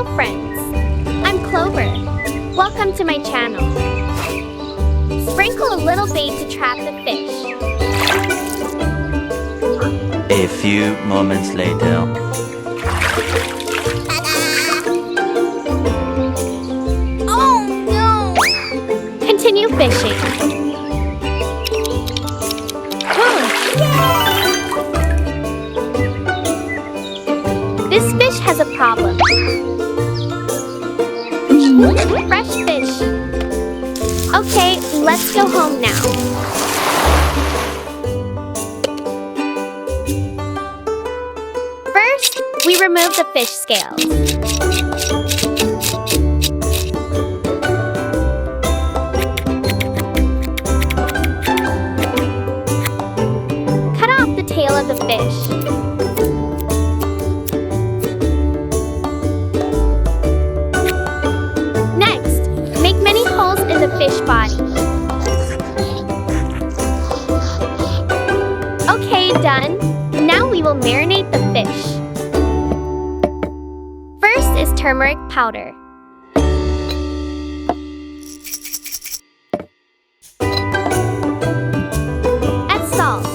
Hello friends, I'm Clover. Welcome to my channel. Sprinkle a little bait to trap the fish. A few moments later. Oh no! Continue fishing. This fish has a problem. Fresh fish. Okay, let's go home now. First, we remove the fish scales. Cut off the tail of the fish. The fish body. Okay, done. Now we will marinate the fish. First is turmeric powder. Add salt.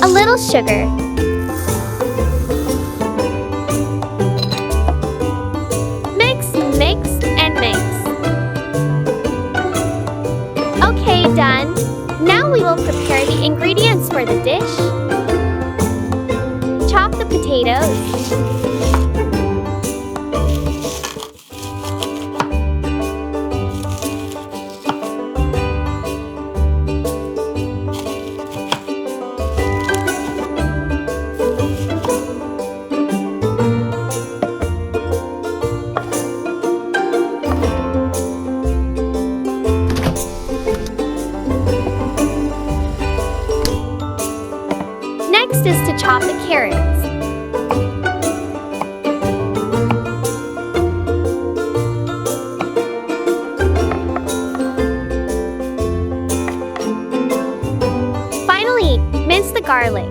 A little sugar. Mix and mix. Okay, done. Now we will prepare the ingredients for the dish. Chop the potatoes. Next is to chop the carrots. Finally, mince the garlic.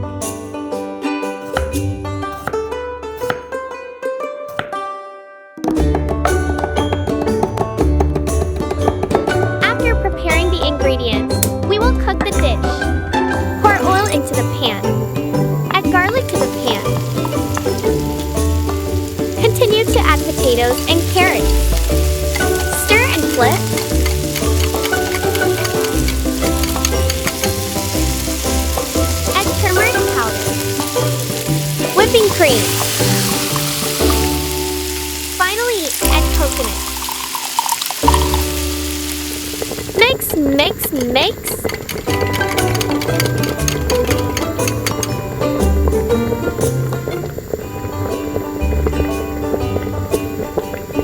After preparing the ingredients, we will cook the dish. Pour oil into the pan. Garlic to the pan. Continue to add potatoes and carrots. Stir and flip. Add turmeric powder. Whipping cream. Finally, add coconut. Mix, mix, mix.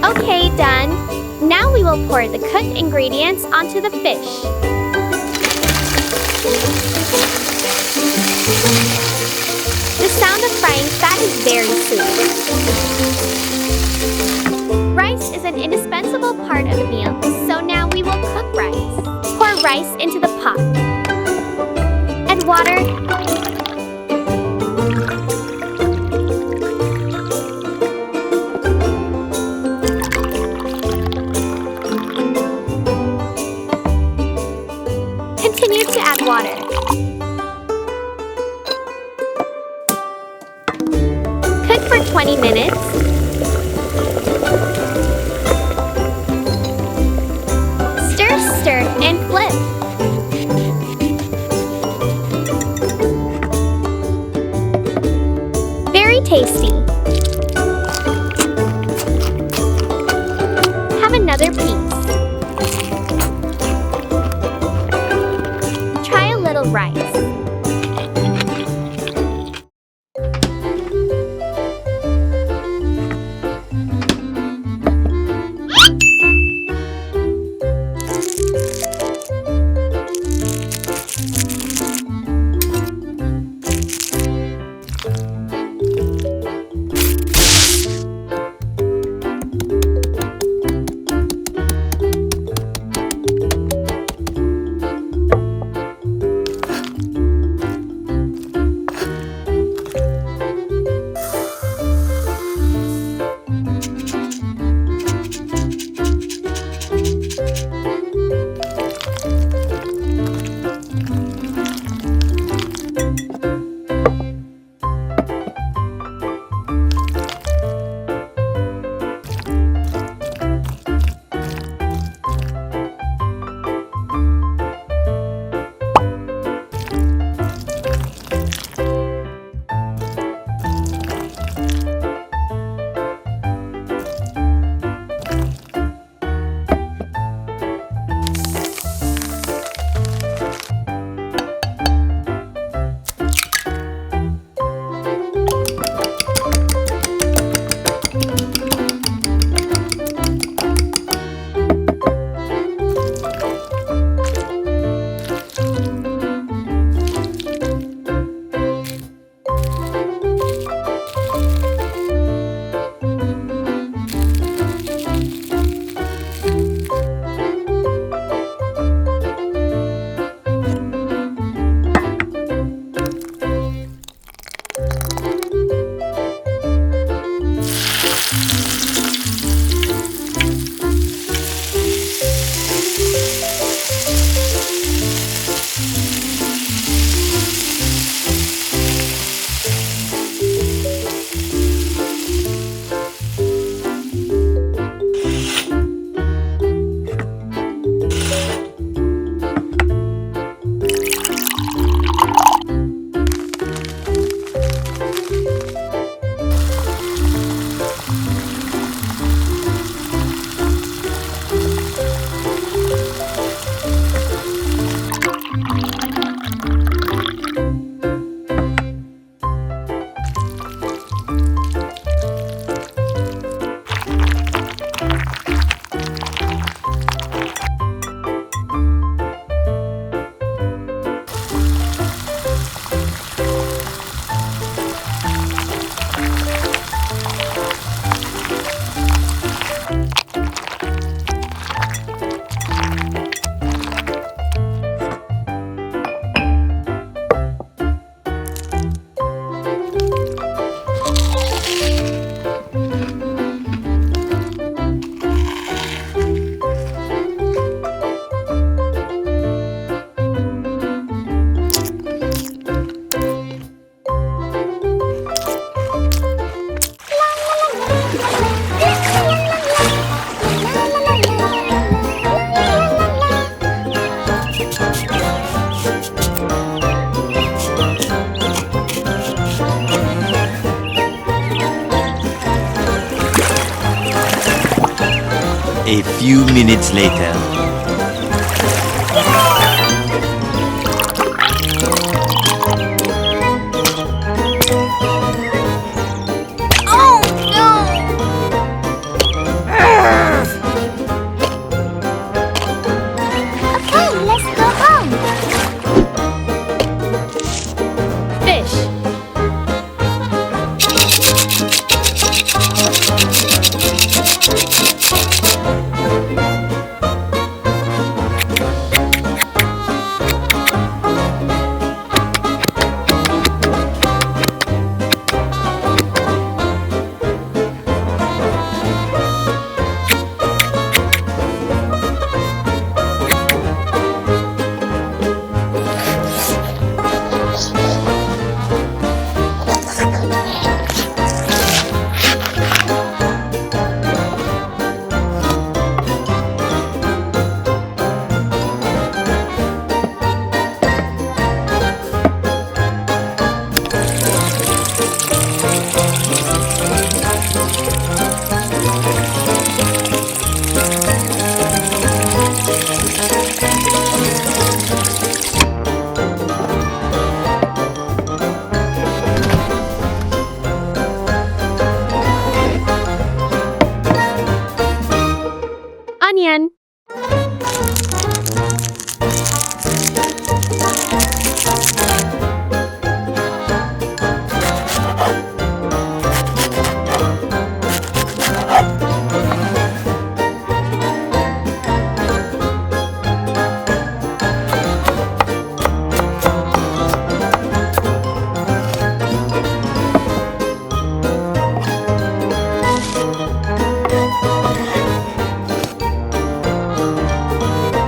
Okay, done. Now we will pour the cooked ingredients onto the fish. The sound of frying fat is very soothing. Rice is an indispensable part of the meal, so now we will cook rice. Pour rice into the pot. Add water. Continue to add water. Cook for 20 minutes. Stir, stir, and flip. Very tasty. Have another piece. Rice. A few minutes later. Oh no! Okay, let's go home. Fish. Onion.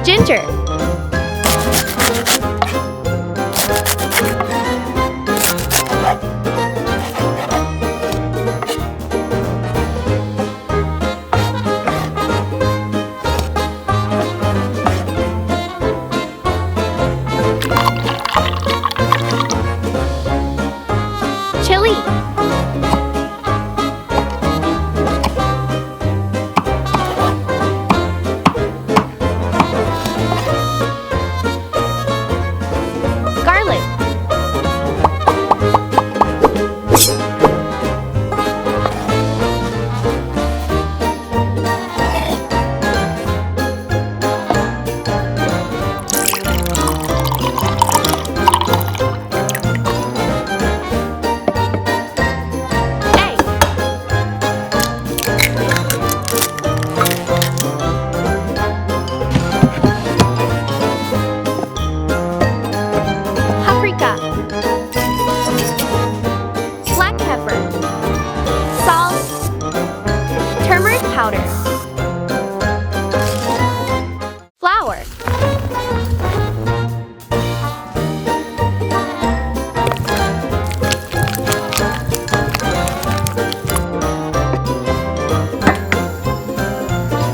Ginger. Chili. Garlic. Egg. Paprika. Black pepper. Salt. Turmeric powder. Flour.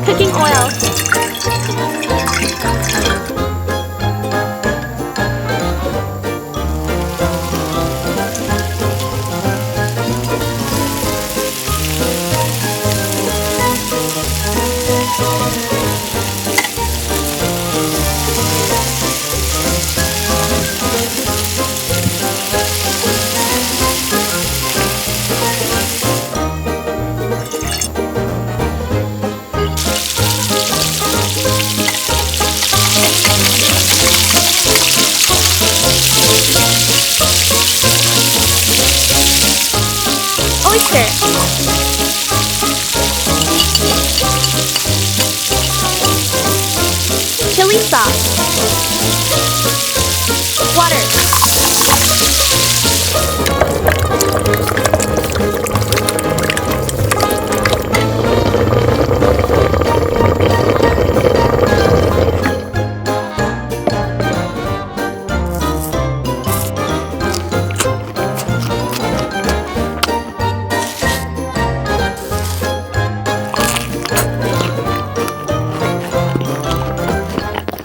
Cooking oil. Oyster. Chili sauce.